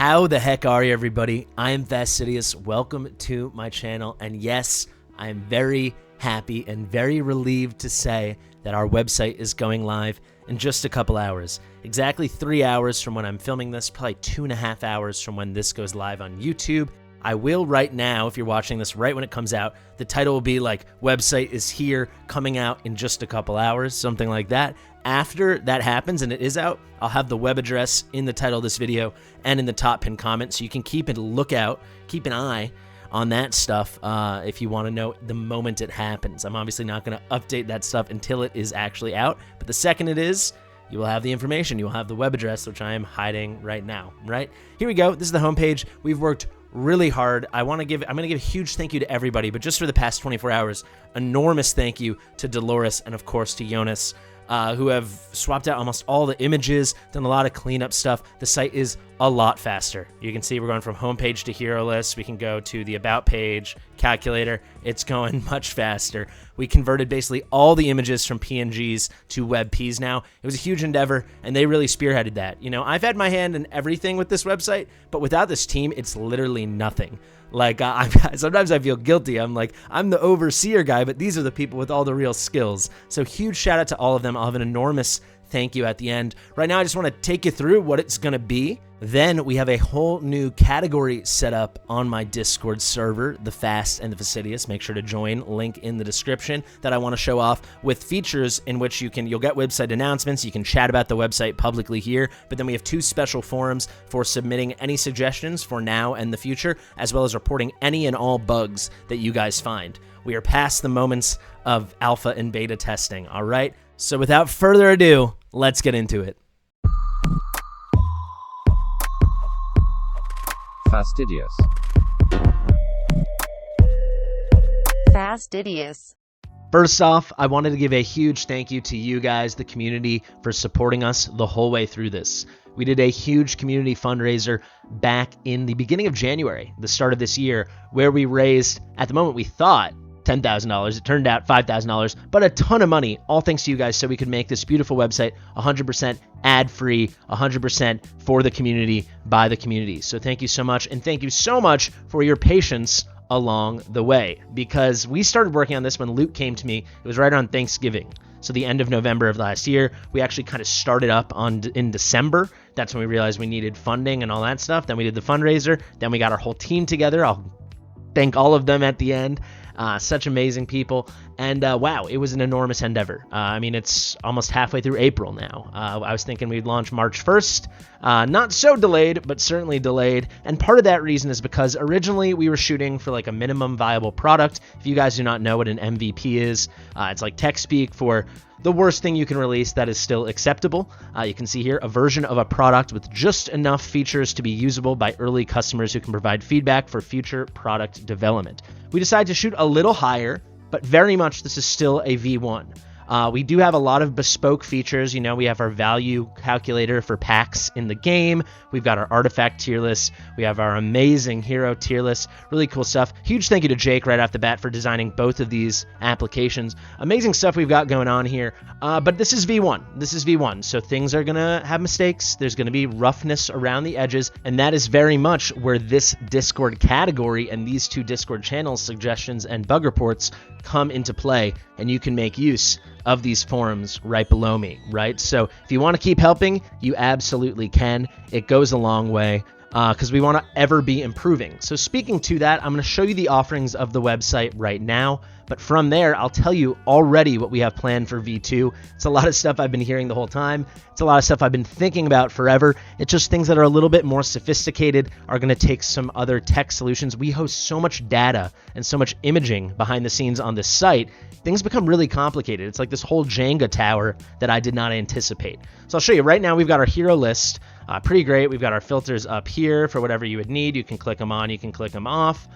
How the heck are you, everybody? I am Fastidious. Welcome to my channel. And yes, I am very happy and very relieved to say that our website is going live in just a couple hours. Exactly 3 hours from when I'm filming this, probably 2.5 hours from when this goes live on YouTube. I will right now, if you're watching this right when it comes out, the title will be like, website is here, coming out in just a couple hours, something like that. After that happens and it is out, I'll have the web address in the title of this video and in the top pinned comment, so you can keep a lookout, keep an eye on that stuff if you want to know the moment it happens. I'm obviously not going to update that stuff until it is actually out, but the second it is, you will have the information. You will have the web address, which I am hiding right now, right? Here we go. This is the homepage. We've worked really hard. I'm going to give a huge thank you to everybody, but just for the past 24 hours, enormous thank you to Dolores and of course to Jonas, who have swapped out almost all the images, done a lot of cleanup stuff. The site is a lot faster. You can see we're going from homepage to hero list. We can go to the about page, calculator. It's going much faster. We converted basically all the images from PNGs to WebPs now. It was a huge endeavor, and they really spearheaded that. You know, I've had my hand in everything with this website, but without this team, it's literally nothing. Like, sometimes I feel guilty. I'm like, I'm the overseer guy, but these are the people with all the real skills. So huge shout out to all of them. I'll have an enormous thank you at the end. Right now, I just want to take you through what it's going to be. Then we have a whole new category set up on my Discord server, the Fast and the Fastidious. Make sure to join, link in the description, that I want to show off with features in which you'll get website announcements. You can chat about the website publicly here, but then we have 2 special forums for submitting any suggestions for now and the future, as well as reporting any and all bugs that you guys find. We are past the moments of alpha and beta testing, all right? So without further ado, let's get into it. Fastidious. Fastidious. First off, I wanted to give a huge thank you to you guys, the community, for supporting us the whole way through this. We did a huge community fundraiser back in the beginning of January, the start of this year, where we raised, at the moment we thought, $10,000. It turned out $5,000, but a ton of money, all thanks to you guys, so we could make this beautiful website 100% ad-free, 100% for the community, by the community. So thank you so much, and thank you so much for your patience along the way, because we started working on this when Luke came to me. It was right on Thanksgiving, so the end of November of last year. We actually kind of started up in December. That's when we realized we needed funding and all that stuff. Then we did the fundraiser. Then we got our whole team together. I'll thank all of them at the end. Such amazing people, and wow, it was an enormous endeavor. I mean, it's almost halfway through April now. I was thinking we'd launch March 1st. Not so delayed, but certainly delayed, and part of that reason is because originally we were shooting for like a minimum viable product. If you guys do not know what an MVP is, it's like tech speak for the worst thing you can release that is still acceptable. You can see here a version of a product with just enough features to be usable by early customers who can provide feedback for future product development. We decided to shoot a little higher, but very much this is still a V1. We do have a lot of bespoke features. You know, we have our value calculator for packs in the game. We've got our artifact tier list. We have our amazing hero tier list. Really cool stuff. Huge thank you to Jake right off the bat for designing both of these applications. Amazing stuff we've got going on here. But this is V1. This is V1. So things are going to have mistakes. There's going to be roughness around the edges. And that is very much where this Discord category and these 2 Discord channels, suggestions and bug reports, come into play. And you can make use of these forums right below me, right? So if you want to keep helping, you absolutely can. It goes a long way because we want to ever be improving. So speaking to that, I'm going to show you the offerings of the website right now. But from there, I'll tell you already what we have planned for V2. It's a lot of stuff I've been hearing the whole time. It's a lot of stuff I've been thinking about forever. It's just things that are a little bit more sophisticated, are going to take some other tech solutions. We host so much data and so much imaging behind the scenes on this site. Things become really complicated. It's like this whole Jenga tower that I did not anticipate. So I'll show you right now. We've got our hero list. Pretty great. We've got our filters up here for whatever you would need. You can click them on, you can click them off.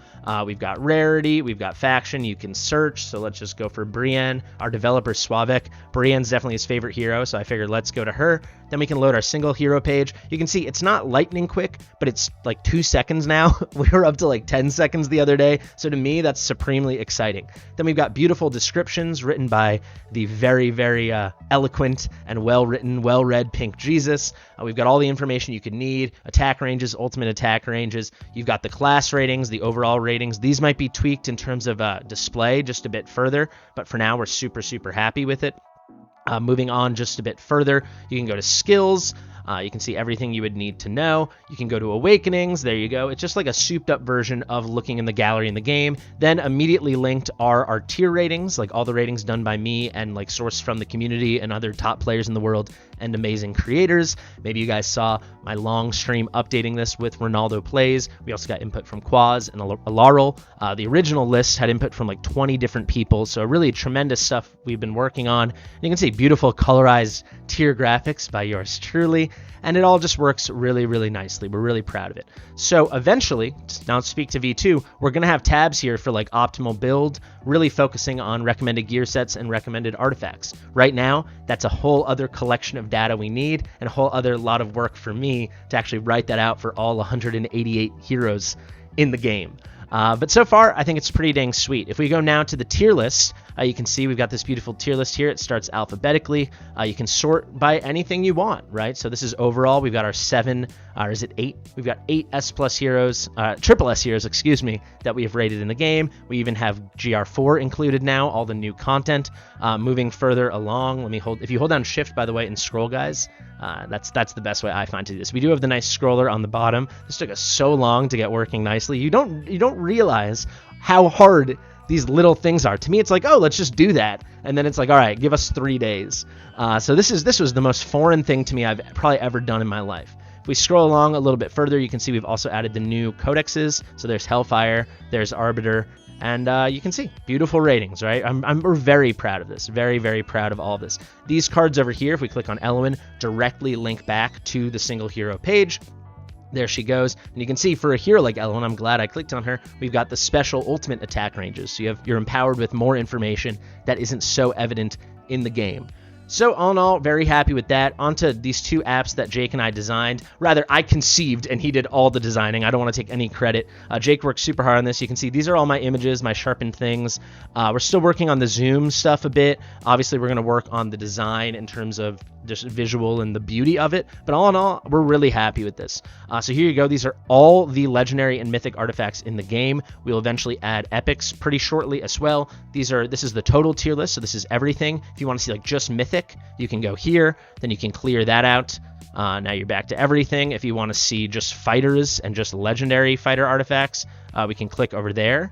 We've got rarity, we've got faction, you can search. So let's just go for Brienne. Our developer Slavik. Brienne's definitely his favorite hero, so I figured let's go to her. Then we can load our single hero page. You can see it's not lightning quick, but it's like 2 seconds now. We were up to like 10 seconds the other day. So to me, that's supremely exciting. Then we've got beautiful descriptions written by the very, very eloquent and well-written, well-read Pink Jesus. We've got all the information you could need, attack ranges, ultimate attack ranges. You've got the class ratings, the overall ratings. These might be tweaked in terms of display just a bit further, but for now we're super, super happy with it. Moving on just a bit further, you can go to skills. You can see everything you would need to know. You can go to awakenings. There you go. It's just like a souped up version of looking in the gallery in the game. Then immediately linked are our tier ratings, like all the ratings done by me and like sourced from the community and other top players in the world and amazing creators. Maybe you guys saw my long stream updating this with Ronaldo Plays. We also got input from Quaz and Alarl. The original list had input from like 20 different people. So really tremendous stuff we've been working on. And you can see beautiful colorized tier graphics by yours truly. And it all just works really, really nicely. We're really proud of it. So eventually, now let's speak to V2, we're going to have tabs here for like optimal build, really focusing on recommended gear sets and recommended artifacts. Right now, that's a whole other collection of data we need and a whole other lot of work for me to actually write that out for all 188 heroes in the game. But so far, I think it's pretty dang sweet. If we go now to the tier list, you can see we've got this beautiful tier list here. It starts alphabetically. You can sort by anything you want, right? So this is overall. We've got our 7, or is it 8? We've got 8 S+ heroes, triple S heroes, excuse me, that we have rated in the game. We even have GR4 included now, all the new content. Moving further along, if you hold down Shift, by the way, and scroll, guys, that's the best way I find to do this. We do have the nice scroller on the bottom. This took us so long to get working nicely. You don't realize how hard these little things are. To me, it's like, oh, let's just do that. And then it's like, all right, give us 3 days. So this was the most foreign thing to me I've probably ever done in my life. If we scroll along a little bit further, you can see we've also added the new codexes. So there's Hellfire, there's Arbiter, and you can see beautiful ratings, right? We're very proud of this. Very, very proud of all of this. These cards over here, if we click on Elwyn, directly link back to the single hero page. There she goes. And you can see for a hero like Ellen, I'm glad I clicked on her, we've got the special ultimate attack ranges. So you're empowered with more information that isn't so evident in the game. So all in all, very happy with that. Onto these 2 apps that Jake and I designed. Rather, I conceived and he did all the designing. I don't want to take any credit. Jake worked super hard on this. You can see these are all my images, my sharpened things. We're still working on the zoom stuff a bit. Obviously, we're going to work on the design in terms of just visual and the beauty of it. But all in all, we're really happy with this. So here you go. These are all the legendary and mythic artifacts in the game. We'll eventually add epics pretty shortly as well. This is the total tier list. So this is everything. If you want to see like just mythic, you can go here, then you can clear that out. Now you're back to everything. If you want to see just fighters and just legendary fighter artifacts, we can click over there.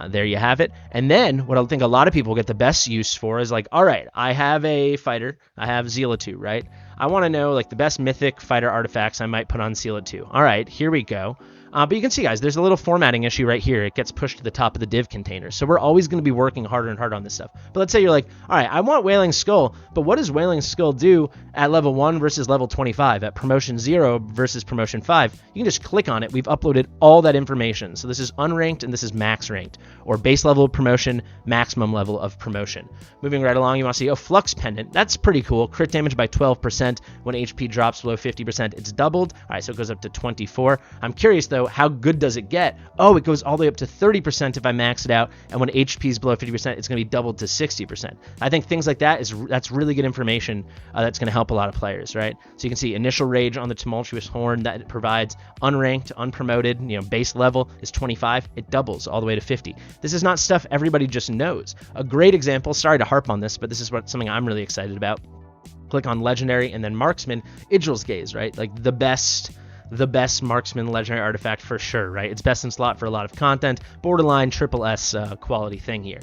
There you have it. And then what I think a lot of people get the best use for is like, all right, I have a fighter. I have Zealot 2, right? I want to know like the best mythic fighter artifacts I might put on Zealot 2. All right, here we go. But you can see, guys, there's a little formatting issue right here. It gets pushed to the top of the div container. So we're always going to be working harder and harder on this stuff. But let's say you're like, all right, I want Wailing Skull, but what does Wailing Skull do at level 1 versus level 25, at promotion 0 versus promotion 5? You can just click on it. We've uploaded all that information. So this is unranked and this is max ranked, or base level of promotion, maximum level of promotion. Moving right along, you want to see, Flux Pendant. That's pretty cool. Crit damage by 12%. When HP drops below 50%, it's doubled. All right, so it goes up to 24. I'm curious, though, how good does it get? Oh, it goes all the way up to 30% if I max it out, and when HP is below 50%, it's going to be doubled to 60%. I think things like that's really good information that's going to help a lot of players, right? So you can see initial rage on the Tumultuous Horn that it provides, unranked, unpromoted, base level is 25. It doubles all the way to 50. This is not stuff everybody just knows. A great example, sorry to harp on this, but this is something I'm really excited about. Click on Legendary and then Marksman, Idril's Gaze, right? Like the best Marksman legendary artifact for sure, right? It's best in slot for a lot of content, borderline triple S quality thing here.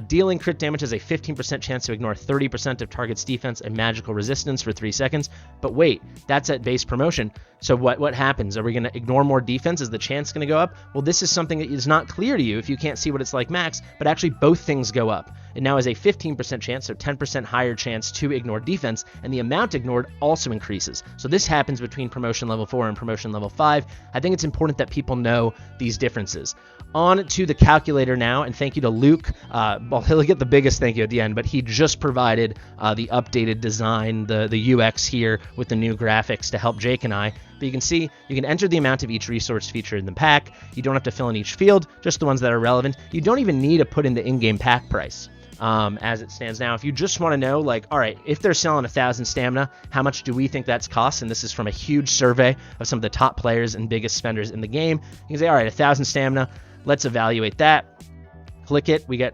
Dealing crit damage has a 15% chance to ignore 30% of target's defense and magical resistance for 3 seconds. But wait, that's at base promotion. So what happens? Are we going to ignore more defense? Is the chance going to go up? Well, this is something that is not clear to you if you can't see what it's like max, but actually both things go up. It now has a 15% chance, so 10% higher chance to ignore defense, and the amount ignored also increases. So this happens between promotion level 4 and promotion level 5. I think it's important that people know these differences. On to the calculator now, and thank you to Luke. Well, he'll get the biggest thank you at the end, but he just provided the updated design, the UX here with the new graphics to help Jake and I. But you can see, you can enter the amount of each resource featured in the pack. You don't have to fill in each field, just the ones that are relevant. You don't even need to put in the in-game pack price. as it stands now. If you just want to know, like, all right, if they're selling 1,000 stamina, how much do we think that's cost? And this is from a huge survey of some of the top players and biggest spenders in the game. You can say, all right, 1,000 stamina, let's evaluate that. Click it, we get...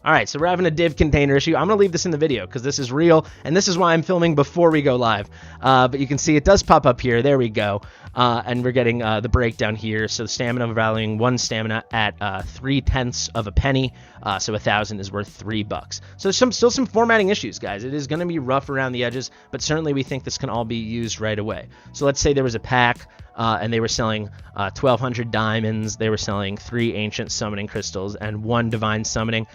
All right, so we're having a div container issue. I'm going to leave this in the video because this is real, and this is why I'm filming before we go live. But you can see it does pop up here. There we go. And we're getting the breakdown here. So the stamina, we're valuing 1 stamina at 3/10 of a penny. So 1,000 is worth $3. So there's still some formatting issues, guys. It is going to be rough around the edges, but certainly we think this can all be used right away. So let's say there was a pack, and they were selling 1,200 diamonds. They were selling 3 ancient summoning crystals and 1 divine summoning.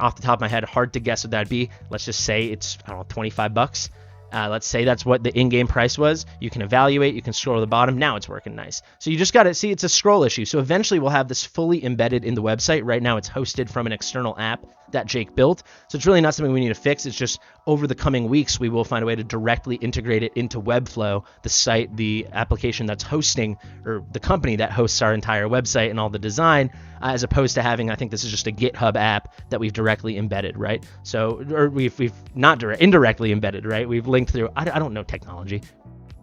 Off the top of my head, hard to guess what that'd be. Let's just say it's, I don't know, $25. Let's say that's what the in-game price was. You can evaluate, you can scroll to the bottom. Now it's working nice. So you just got to see it's a scroll issue. So eventually we'll have this fully embedded in the website. Right now it's hosted from an external app that Jake built. So it's really not something we need to fix. It's just over the coming weeks, we will find a way to directly integrate it into Webflow, the site, the application that's hosting, or the company that hosts our entire website and all the design, as opposed to having, I think this is just a GitHub app that we've directly embedded, right? So, or we've not indirectly embedded, right? We've linked through, I don't know technology.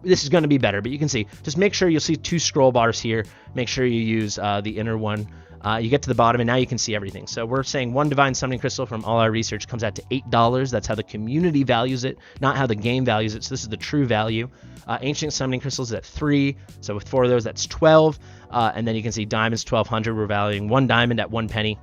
This is going to be better, but you can see, just make sure you'll see 2 scroll bars here. Make sure you use the inner one. You get to the bottom, and now you can see everything. So we're saying 1 divine summoning crystal from all our research comes out to $8. That's how the community values it, not how the game values it. So this is the true value. Ancient summoning crystals is at 3. So with 4 of those, that's 12. And then you can see diamonds, 1,200. We're valuing 1 diamond at 1 penny.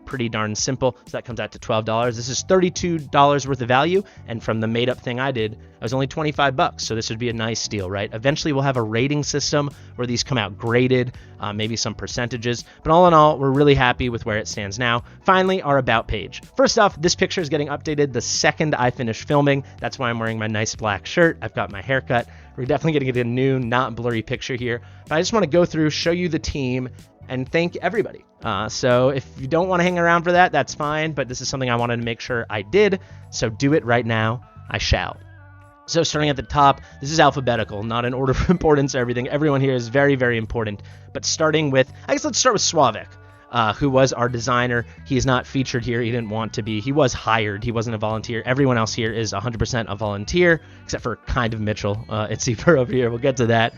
Pretty darn simple. So that comes out to $12. This is $32 worth of value, and from the made up thing I did, it was only $25. So this would be a nice deal, right? Eventually we'll have a rating system where these come out graded, maybe some percentages, but all in all, we're really happy with where it stands now. Finally, our about page. First off, this picture is getting updated the second I finish filming. That's why I'm wearing my nice black shirt. I've got my haircut. We're definitely going to get a new, not blurry picture here, but I just want to go through, show you the team, and thank everybody. So if you don't want to hang around for that, that's fine, but this is something I wanted to make sure I did, so do it right now. I shall. So starting at the top, this is alphabetical, not in order of importance or everything. Everyone here is very, very important, but starting with, I guess let's start with Slavik, who was our designer. He is not featured here. He didn't want to be. He was hired. He wasn't a volunteer. Everyone else here is 100% a volunteer, except for kind of Mitchell. It's Seaper over here. We'll get to that.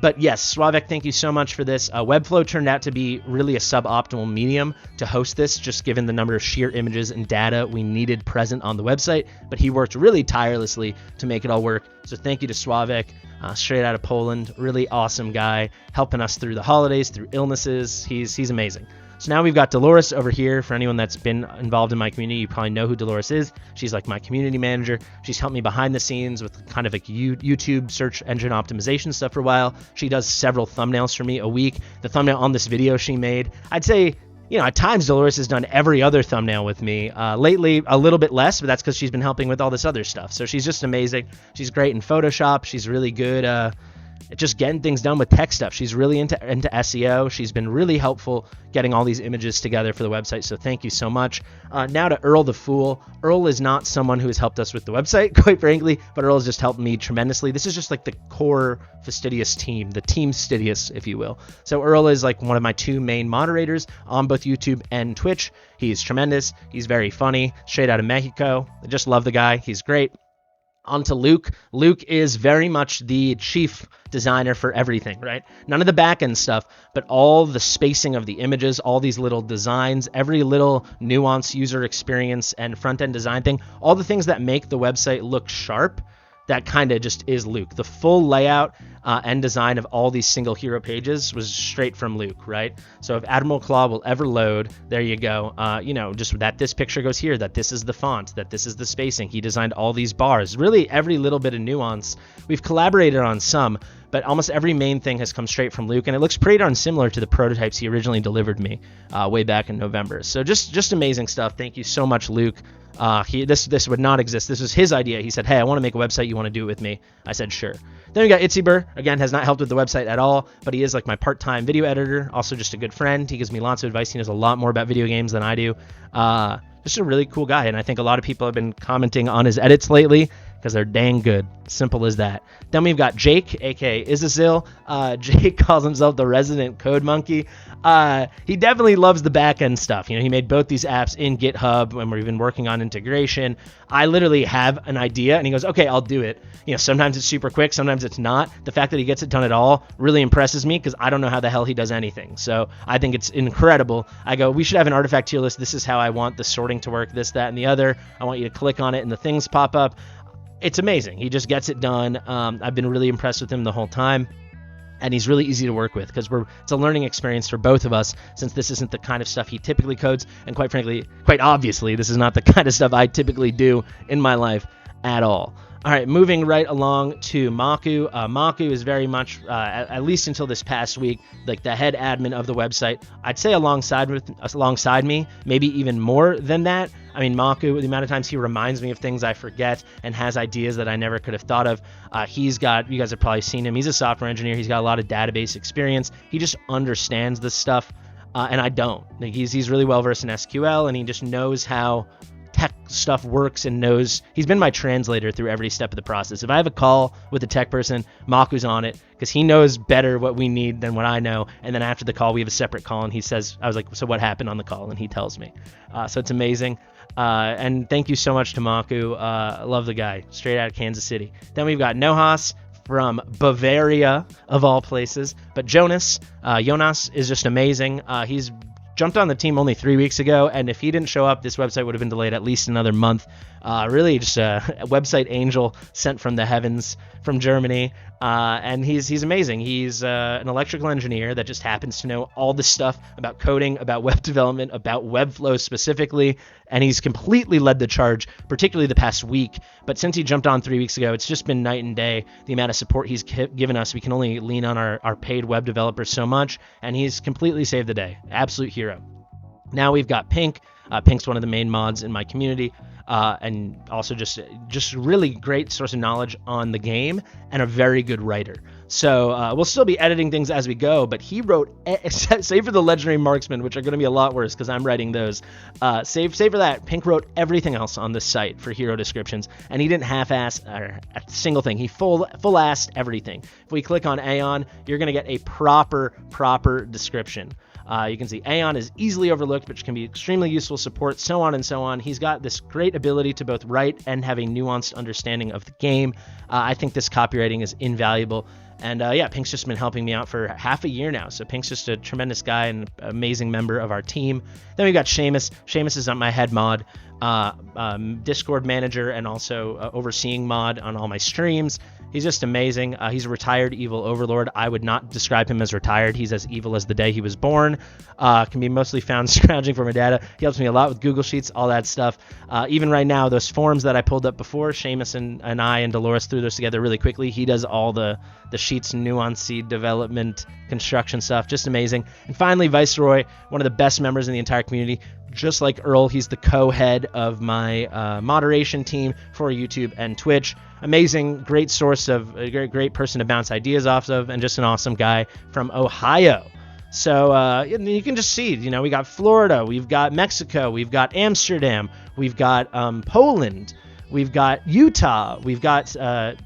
But yes, Slavik, thank you so much for this. Webflow turned out to be really a suboptimal medium to host this, just given the number of sheer images and data we needed present on the website. But he worked really tirelessly to make it all work. So thank you to Slavik, straight out of Poland. Really awesome guy, helping us through the holidays, through illnesses. He's amazing. So now we've got Dolores over here. For anyone that's been involved in my community, you probably know who Dolores is. She's like my community manager. She's helped me behind the scenes with kind of like YouTube search engine optimization stuff for a while. She does several thumbnails for me a week. The thumbnail on this video she made, I'd say, you know, at times Dolores has done every other thumbnail with me. Lately, a little bit less, but that's because she's been helping with all this other stuff. So she's just amazing. She's great in Photoshop. She's really good just getting things done with tech stuff. She's really into SEO. She's been really helpful getting all these images together for the website, so thank you so much. Now to Earl the Fool. Earl is not someone who has helped us with the website, quite frankly, but Earl has just helped me tremendously. This is just like the core Fastidious team, the Team Fastidious, if you will. So Earl is like one of my 2 main moderators on both YouTube and Twitch. He's tremendous. He's very funny, straight out of Mexico. I just love the guy. He's great. On to Luke. Luke is very much the chief designer for everything, right? None of the back-end stuff, but all the spacing of the images, all these little designs, every little nuance, user experience, and front-end design thing, all the things that make the website look sharp, that kind of just is Luke. The full layout and design of all these single hero pages was straight from Luke, right? So if Admiral Claw will ever load, there you go. You know, just that this picture goes here, that this is the font, that this is the spacing. He designed all these bars. Really, every little bit of nuance. We've collaborated on some, but almost every main thing has come straight from Luke, and it looks pretty darn similar to the prototypes he originally delivered me way back in November. So just amazing stuff. Thank you so much, Luke. This would not exist. This was his idea. He said, hey, I want to make a website. You want to do it with me? I said, sure. Then we got Itzyber. Again, has not helped with the website at all, but he is like my part-time video editor. Also just a good friend. He gives me lots of advice. He knows a lot more about video games than I do. Just a really cool guy. And I think a lot of people have been commenting on his edits lately, because they're dang good. Simple as that. Then we've got Jake, aka Isazil. Jake calls himself the resident code monkey. He definitely loves the back end stuff. He made both these apps in GitHub when we've been working on integration. I literally have an idea and he goes, okay, I'll do it. Sometimes it's super quick, sometimes it's not. The fact that he gets it done at all really impresses me because I don't know how the hell he does anything. So I think it's incredible. I go, we should have an artifact tier list. This is how I want the sorting to work, this, that, and the other. I want you to click on it and the things pop up. It's amazing. He just gets it done. I've been really impressed with him the whole time. And he's really easy to work with because it's a learning experience for both of us since this isn't the kind of stuff he typically codes. And quite frankly, quite obviously, this is not the kind of stuff I typically do in my life at all. All right, moving right along to Maku. Maku is very much, at least until this past week, like the head admin of the website. I'd say alongside me, maybe even more than that. I mean, Maku, the amount of times he reminds me of things I forget and has ideas that I never could have thought of. You guys have probably seen him. He's a software engineer. He's got a lot of database experience. He just understands this stuff, and I don't. Like, he's really well versed in SQL, and he just knows how tech stuff works and knows. He's been my translator through every step of the process. If I have a call with a tech person, Maku's on it because he knows better what we need than what I know. And then after the call, we have a separate call and he says, I was like, so what happened on the call? And he tells me. So it's amazing. And thank you so much to Maku. I love the guy, straight out of Kansas City. Then we've got Nohas from Bavaria, of all places. But Jonas is just amazing. He's jumped on the team only 3 weeks ago, and if he didn't show up, this website would have been delayed at least another month. Really just a website angel sent from the heavens from Germany, and he's amazing. He's an electrical engineer that just happens to know all this stuff about coding, about web development, about Webflow specifically, and he's completely led the charge, particularly the past week. But since he jumped on 3 weeks ago, it's just been night and day. The amount of support he's given us, we can only lean on our paid web developers so much, and he's completely saved the day. Absolute hero. Now we've got Pink. Pink's one of the main mods in my community, and also just really great source of knowledge on the game and a very good writer. So we'll still be editing things as we go, but he wrote, save for the legendary marksman, which are going to be a lot worse because I'm writing those. Save for that. Pink wrote everything else on this site for hero descriptions, and he didn't half-ass a single thing. He full-assed everything. If we click on Aeon, you're going to get a proper description. You can see Aeon is easily overlooked, but can be extremely useful support, so on and so on. He's got this great ability to both write and have a nuanced understanding of the game. I think this copywriting is invaluable. And Pink's just been helping me out for half a year now. So Pink's just a tremendous guy and amazing member of our team. Then we got Seamus. Seamus is my head mod, Discord manager, and also overseeing mod on all my streams. He's just amazing. He's a retired evil overlord. I would not describe him as retired. He's as evil as the day he was born. Can be mostly found scrounging for my data. He helps me a lot with Google Sheets, all that stuff. Even right now, those forms that I pulled up before, Seamus and I and Dolores threw those together really quickly. He does all the Sheets nuance development, construction stuff. Just amazing. And finally, Viceroy, one of the best members in the entire community. Just like Earl, he's the co-head of my moderation team for YouTube and Twitch. Amazing, great source of a great person to bounce ideas off of, and just an awesome guy from Ohio. So you can just see, we got Florida, we've got Mexico, we've got Amsterdam, we've got Poland, we've got Utah, we've got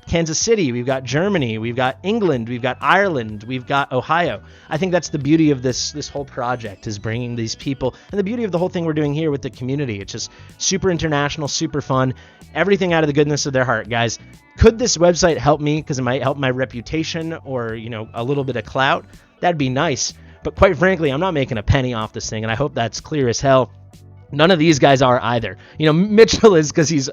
Kansas City, we've got Germany, we've got England, we've got Ireland, we've got Ohio. I think that's the beauty of this whole project, is bringing these people, and the beauty of the whole thing we're doing here with the community. It's just super international, super fun, everything out of the goodness of their heart, guys. Could this website help me because it might help my reputation or, a little bit of clout? That'd be nice. But quite frankly, I'm not making a penny off this thing, and I hope that's clear as hell. None of these guys are either. Mitchell is because he's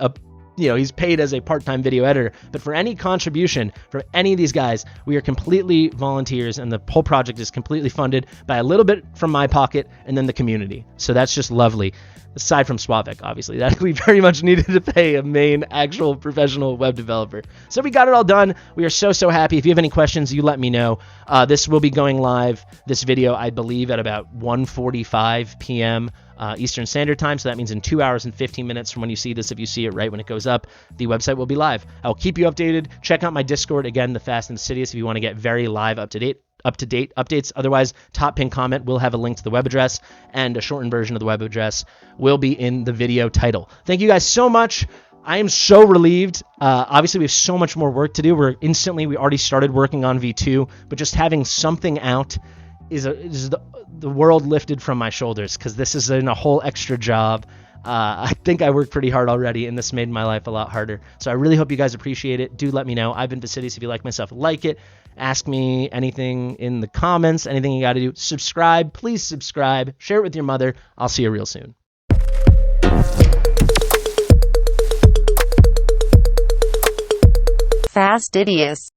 he's paid as a part-time video editor, but for any contribution from any of these guys, we are completely volunteers, and the whole project is completely funded by a little bit from my pocket and then the community. So that's just lovely. Aside from Slavik, obviously, that we very much needed to pay a main actual professional web developer. So we got it all done. We are so happy. If you have any questions, you let me know. This will be going live, this video, I believe, at about 1:45 p.m. Eastern Standard Time. So that means in 2 hours and 15 minutes from when you see this, if you see it right when it goes up, the website will be live. I'll keep you updated. Check out my Discord, again, the Fast and Fastidious, if you want to get very live, up-to-date updates. Otherwise, top pin comment will have a link to the web address, and a shortened version of the web address will be in the video title. Thank you guys so much. I am so relieved. Obviously, we have so much more work to do. We already started working on V2, but just having something out is the world lifted from my shoulders, because this is a whole extra job. I think I worked pretty hard already, and this made my life a lot harder. So I really hope you guys appreciate it. Do let me know. I've been Fastidious. If you like my stuff, like it. Ask me anything in the comments, anything you got to do. Subscribe. Please subscribe. Share it with your mother. I'll see you real soon. Fastidious.